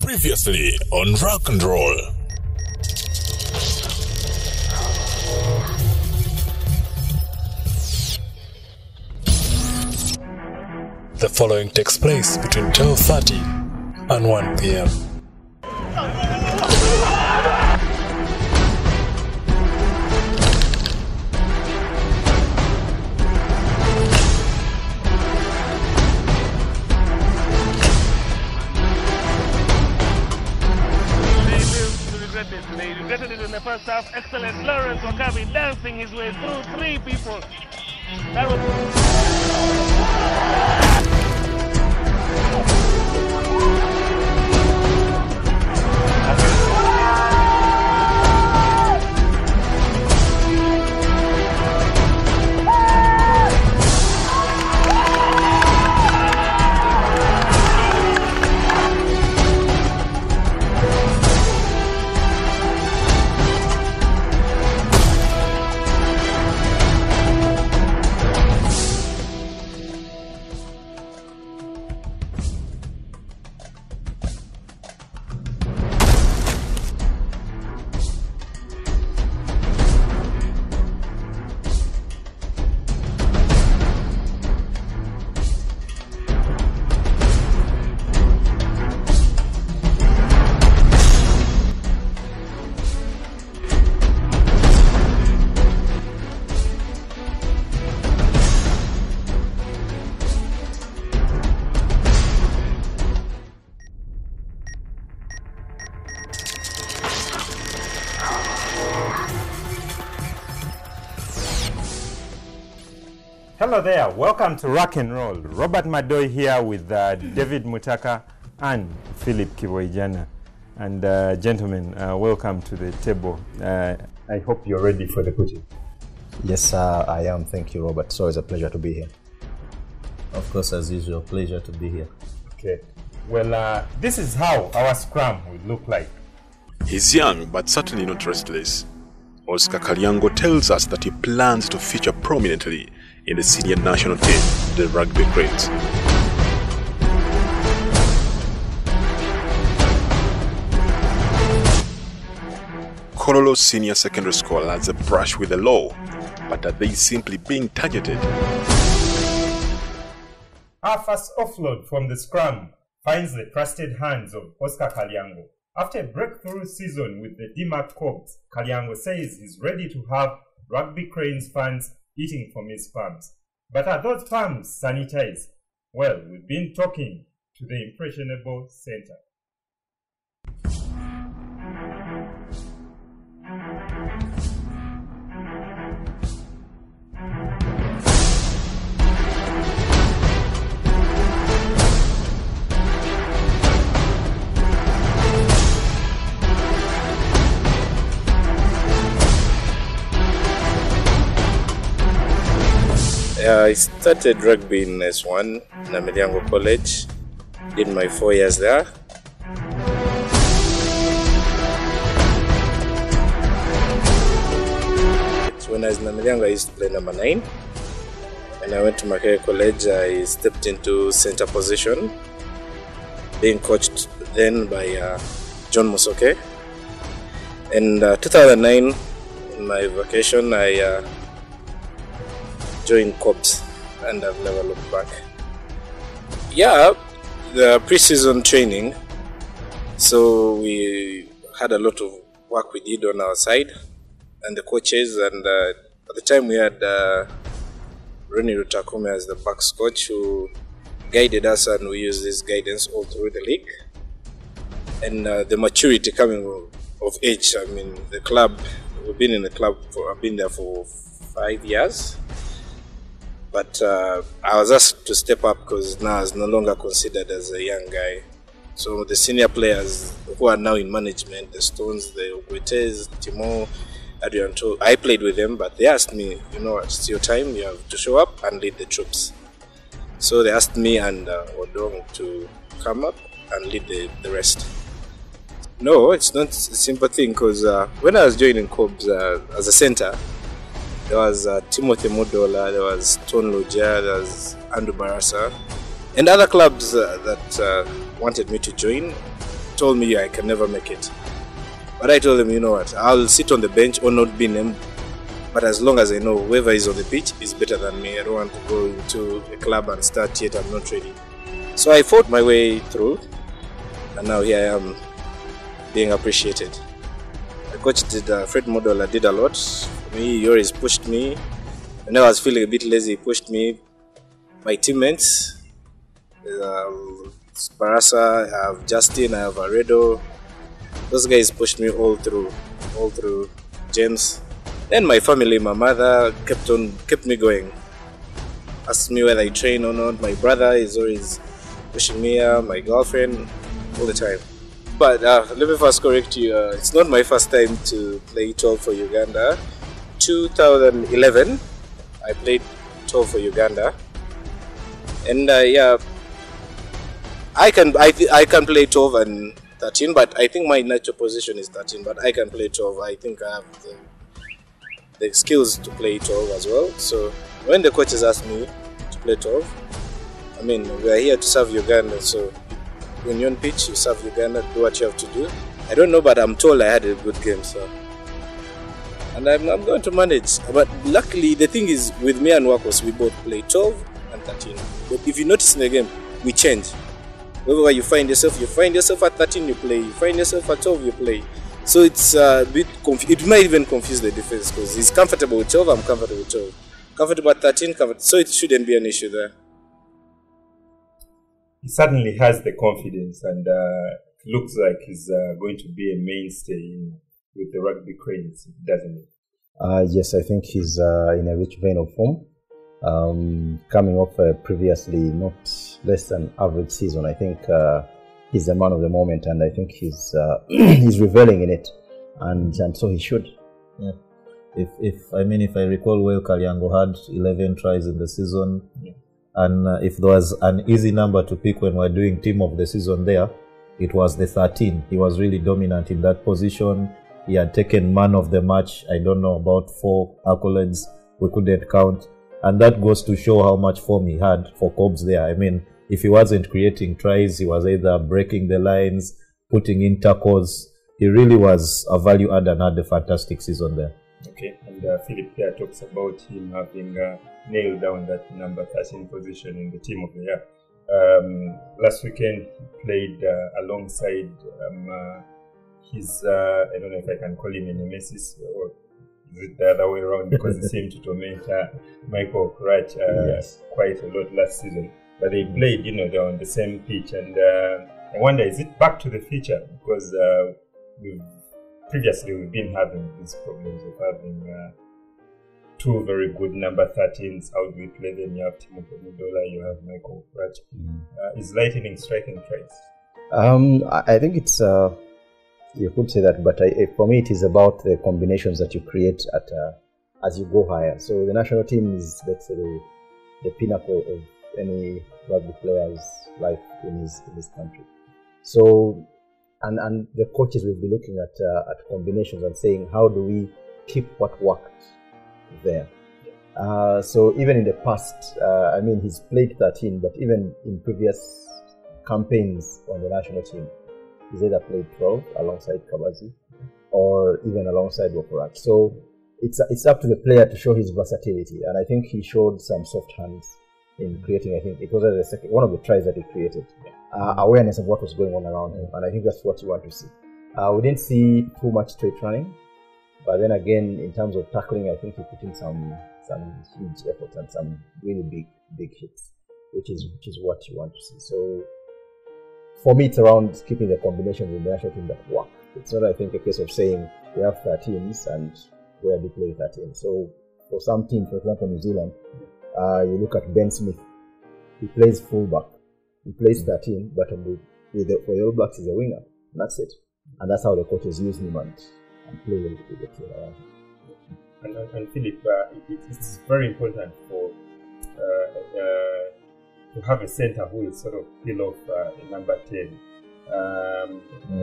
Previously on Rock and Roll. The following takes place between 12:30 and 1 p.m. They regretted it in the first half. Excellent. Lawrence Wakabi dancing his way through three people. That Hello there, welcome to Rock and Roll. Robert Madoy here with David Mutaka and Philip Kivoijana. And gentlemen, welcome to the table. I hope you're ready for the coaching. Yes, I am. Thank you, Robert. So it's a pleasure to be here. Of course, as usual, pleasure to be here. Okay. Well, this is how our scrum will look like. He's young but certainly not restless. Oscar Kalyango tells us that he plans to feature prominently in the senior national team, the Rugby Cranes. Kololo Senior Secondary School has a brush with the law, but are they simply being targeted? Our first offload from the scrum finds the trusted hands of Oscar Kalyango. After a breakthrough season with the DMAC Corps, Kalyango says he's ready to have Rugby Cranes fans eating from his palms. But are those palms sanitized? Well, we've been talking to the impressionable center. I started rugby in S1 in Ameliango College. Did my 4 years there. So when I was in Ameliango, I used to play number 9. When I went to Makerere College, I stepped into center position, being coached then by John Musoke. In 2009, in my vacation, I joined Corps and I've never looked back. Yeah, the pre-season training, so we had a lot of work we did on our side and the coaches, and at the time we had Ronnie Rutakume as the backs coach who guided us, and we used this guidance all through the league. And the maturity coming of age, I mean the club, we've been in the club I've been there for 5 years. But I was asked to step up because now I was no longer considered as a young guy. So the senior players who are now in management, the Stones, the Ogwetes, Timo, Adrianto, I played with them, but they asked me, you know, it's your time, you have to show up and lead the troops. So they asked me and Odong to come up and lead the rest. No, it's not a simple thing, because when I was joining Corps as a center, there was Timothy Mudola, there was Ton Loja, there was Andrew Barasa, and other clubs that wanted me to join. told me I can never make it. But I told him, you know what, I'll sit on the bench or not be named, but as long as I know whoever is on the pitch is better than me, I don't want to go into a club and start yet I'm not ready. So I fought my way through, and now here I am being appreciated. My coach Fred Modola did a lot for me. He always pushed me. When I was feeling a bit lazy, he pushed me. My teammates, Sparasa, I have Justin, I have Aredo. Those guys pushed me all through. James. Then my family, my mother kept me going. Asked me whether I train or not. My brother is always pushing me, my girlfriend, all the time. But let me first correct you, it's not my first time to play 12 for Uganda. 2011, I played 12 for Uganda. And yeah, I can play 12 and 13, but I think my natural position is 13, but I can play 12. I think I have the skills to play 12 as well. So when the coaches asked me to play 12, I mean, we are here to serve Uganda, so when you're on pitch, you serve Uganda, do what you have to do. I don't know, but I'm told I had a good game, so. And I'm going to manage. But luckily, the thing is, with me and Wakos, we both play 12 and 13. But if you notice in the game, we change. Wherever you find yourself at 13, you play. You find yourself at 12, you play. So it's a bit it might even confuse the defense, because he's comfortable with 12, I'm comfortable with 12. Comfortable at 13, so it shouldn't be an issue there. He certainly has the confidence, and looks like he's going to be a mainstay with the rugby cranes, doesn't he? Yes, I think he's in a rich vein of form. Coming off a previously not less than average season, I think he's the man of the moment, and I think he's he's reveling in it, and so he should. Yeah. If I recall well, Kalyango had 11 tries in the season. Yeah. And if there was an easy number to pick when we're doing team of the season there, it was the 13. He was really dominant in that position. He had taken man of the match, I don't know, about 4 accolades we couldn't count. And that goes to show how much form he had for Cobbs there. I mean, if he wasn't creating tries, he was either breaking the lines, putting in tackles. He really was a value add and had a fantastic season there. Okay, and Philip here talks about him having nailed down that number 13 position in the team of the year. Last weekend he played alongside his, I don't know if I can call him a nemesis or is it the other way around, because he seemed to torment Michael Ruck quite a lot last season. But they played, they're on the same pitch, and I wonder, is it back to the future? Because previously we've been having these problems of having 2 very good number 13s. How do we play them? You have Timothy Mudola, you have Michael Ruck. Is Lightning striking tries? I think it's you could say that, but for me it is about the combinations that you create at as you go higher. So the national team is, let's say, the pinnacle of any rugby player's life in his country. So and the coaches will be looking at combinations and saying, how do we keep what worked there? So even in the past, he's played 13, but even in previous campaigns on the national team, he's either played 12 alongside Kabazi or even alongside Wokorak. So it's up to the player to show his versatility, and I think he showed some soft hands in creating. I think it was one of the tries that he created. Awareness of what was going on around him, and I think that's what you want to see. We didn't see too much straight running, but then again, in terms of tackling, I think he put in some huge effort and some really big hits, which is what you want to see. So for me, it's around keeping the combinations in the national team that work. It's not, I think, a case of saying we have 13s and where they play 13. So for some teams, for example, New Zealand, you look at Ben Smith. He plays fullback. He plays 13, but for the All Blacks, he's a winger. And that's it. And that's how the coaches use him and play with the team around him. And Philip, it's very important for to have a centre who will sort of peel off a number 10.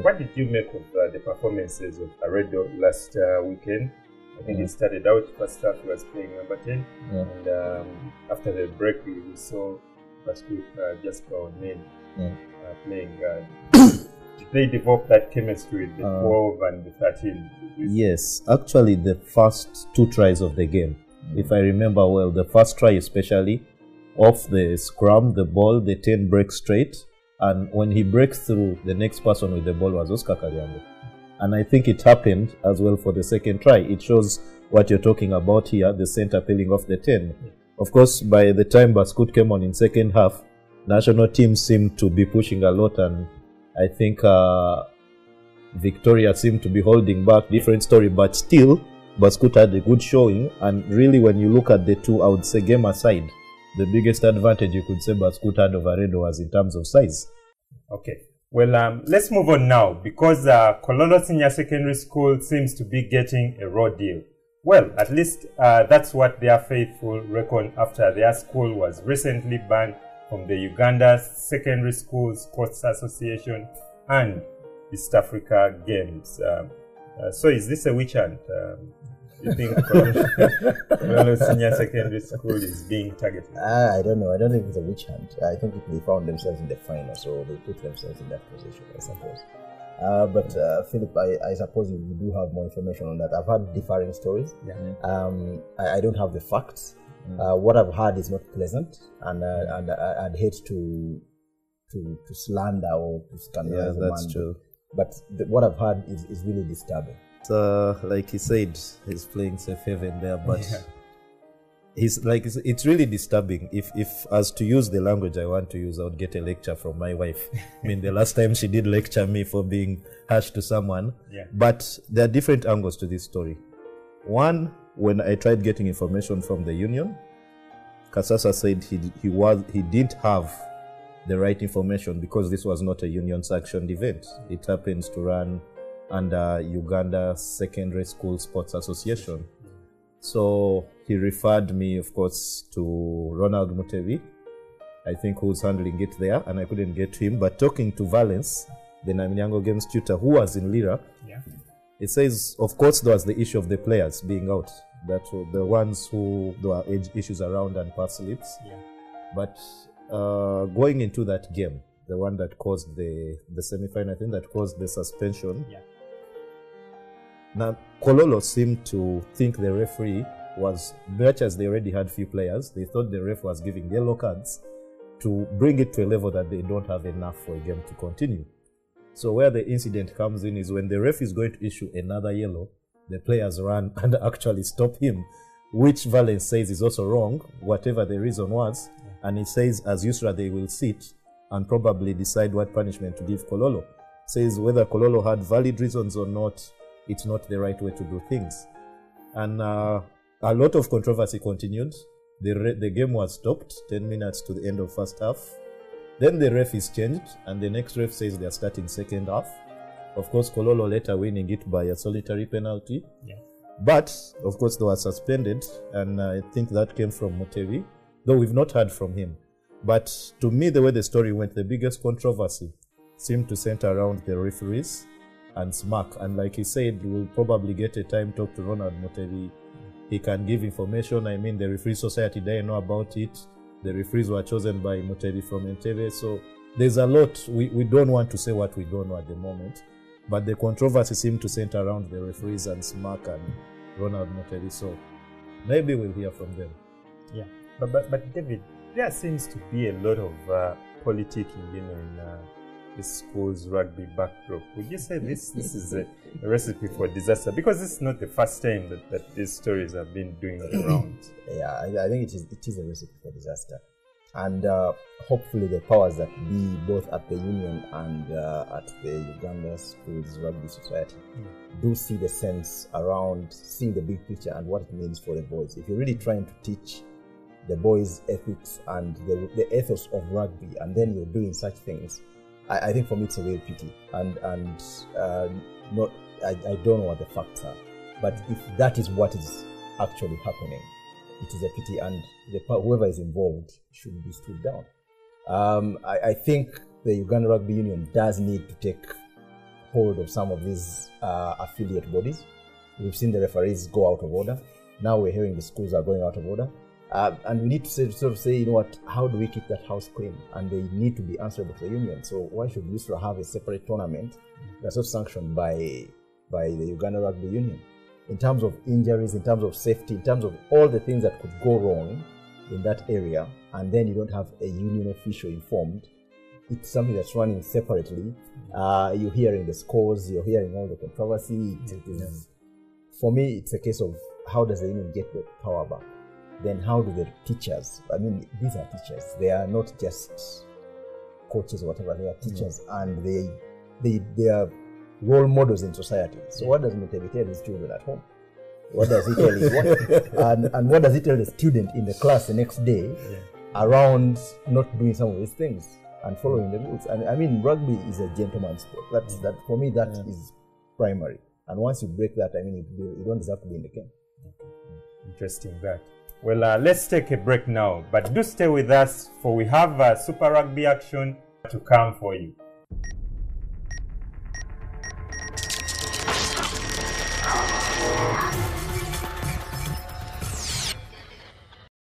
What did you make of the performances of Aredo last weekend? I think he started out first half, he was playing number 10, and after the break we saw first week Jasper O'Neill playing. Did they develop that chemistry with the 12 and the 13? Yes, actually the first 2 tries of the game, if I remember well, the first try especially, off the scrum, the ball, the 10 breaks straight, and when he breaks through, the next person with the ball was Oscar Kalyango. And I think it happened as well for the second try. It shows what you're talking about here, the center peeling off the 10. Of course, by the time Baskut came on in second half, national team seemed to be pushing a lot, and I think Victoria seemed to be holding back. Different story, but still, Baskut had a good showing. And really, when you look at the two, I would say game aside, the biggest advantage you could say Baskut had over Redo was in terms of size. Okay. Well, let's move on now, because Kololo Senior Secondary School seems to be getting a raw deal. Well, at least that's what their faithful reckon after their school was recently banned from the Uganda Secondary School Sports Association and East Africa Games. So is this a witch hunt? You think Kololo Senior Secondary School is being targeted? I don't know. I don't think it's a witch hunt. I think they found themselves in the final, so they put themselves in that position, I suppose. But Philip, I suppose you do have more information on that. I've heard differing stories. Yeah. I don't have the facts. What I've heard is not pleasant, and I'd hate to slander or to scandalize. Yeah, that's true. But what I've heard is really disturbing. So, like he said, he's playing safe haven there, but he's like, it's really disturbing. If as to use the language I want to use, I would get a lecture from my wife. I mean, the last time she did lecture me for being harsh to someone. Yeah. But there are different angles to this story. One, when I tried getting information from the union, Kasasa said he didn't have the right information because this was not a union sanctioned event. It happens to run under Uganda Secondary School Sports Association. So he referred me, of course, to Ronald Mutebi, I think, who's handling it there, and I couldn't get to him. But talking to Valence, the Naminyango Games tutor, who was in Lira, it says, of course, there was the issue of the players being out, that were the ones who there were age issues around and past slips. Yeah. But going into that game, the one that caused the semi-final, I think that caused the suspension. Yeah. Now, Kololo seemed to think the referee was, much as they already had few players, they thought the ref was giving yellow cards to bring it to a level that they don't have enough for a game to continue. So where the incident comes in is when the ref is going to issue another yellow, the players run and actually stop him, which Valence says is also wrong, whatever the reason was. And he says, as usual, they will sit and probably decide what punishment to give Kololo. Says whether Kololo had valid reasons or not, it's not the right way to do things. And a lot of controversy continued. The game was stopped 10 minutes to the end of first half. Then the ref is changed, and the next ref says they're starting second half. Of course, Kololo later winning it by a solitary penalty. Yeah. But, of course, they were suspended, and I think that came from Mutebi, though we've not heard from him. But to me, the way the story went, the biggest controversy seemed to center around the referees and SMAC. And like he said, we'll probably get a time talk to Ronald Mutebi. He can give information. I mean, the Referee Society didn't know about it. The referees were chosen by Mutebi from Entebbe. So there's a lot. We don't want to say what we don't know at the moment. But the controversy seemed to center around the referees and SMAC and Ronald Mutebi. So maybe we'll hear from them. Yeah. But David, there seems to be a lot of politicking, in the school's rugby backdrop. Would you say this is a recipe for disaster? Because this is not the first time that these stories have been doing the rounds. Yeah, I think it is a recipe for disaster. And hopefully the powers that be, both at the union and at the Uganda Schools Rugby Society, do see the sense around seeing the big picture and what it means for the boys. If you're really trying to teach the boys' ethics and the ethos of rugby, and then you're doing such things, I think for me it's a real pity. And I don't know what the facts are, but if that is what is actually happening, it is a pity, and whoever is involved should be stood down. I think the Uganda Rugby Union does need to take hold of some of these affiliate bodies. We've seen the referees go out of order. Now we're hearing the schools are going out of order. And we need to sort of say, you know what, how do we keep that house clean? And they need to be answerable to the union. So why should USRA have a separate tournament that's not sanctioned by the Uganda Rugby Union? In terms of injuries, in terms of safety, in terms of all the things that could go wrong in that area, and then you don't have a union official informed, it's something that's running separately. You're hearing the scores, you're hearing all the controversy. For me, it's a case of how does the union get the power back? Then how do the teachers, I mean, these are teachers, they are not just coaches or whatever, they are teachers, and they are role models in society. So what does Mutebe tell his children at home? What does he tell his wife? And what does he tell the student in the class the next day around not doing some of these things and following the rules? And I mean, rugby is a gentleman's sport. That for me, that is primary. And once you break that, I mean, you don't deserve to be in the game. Interesting that. Well, let's take a break now, but do stay with us, for we have Super Rugby action to come for you.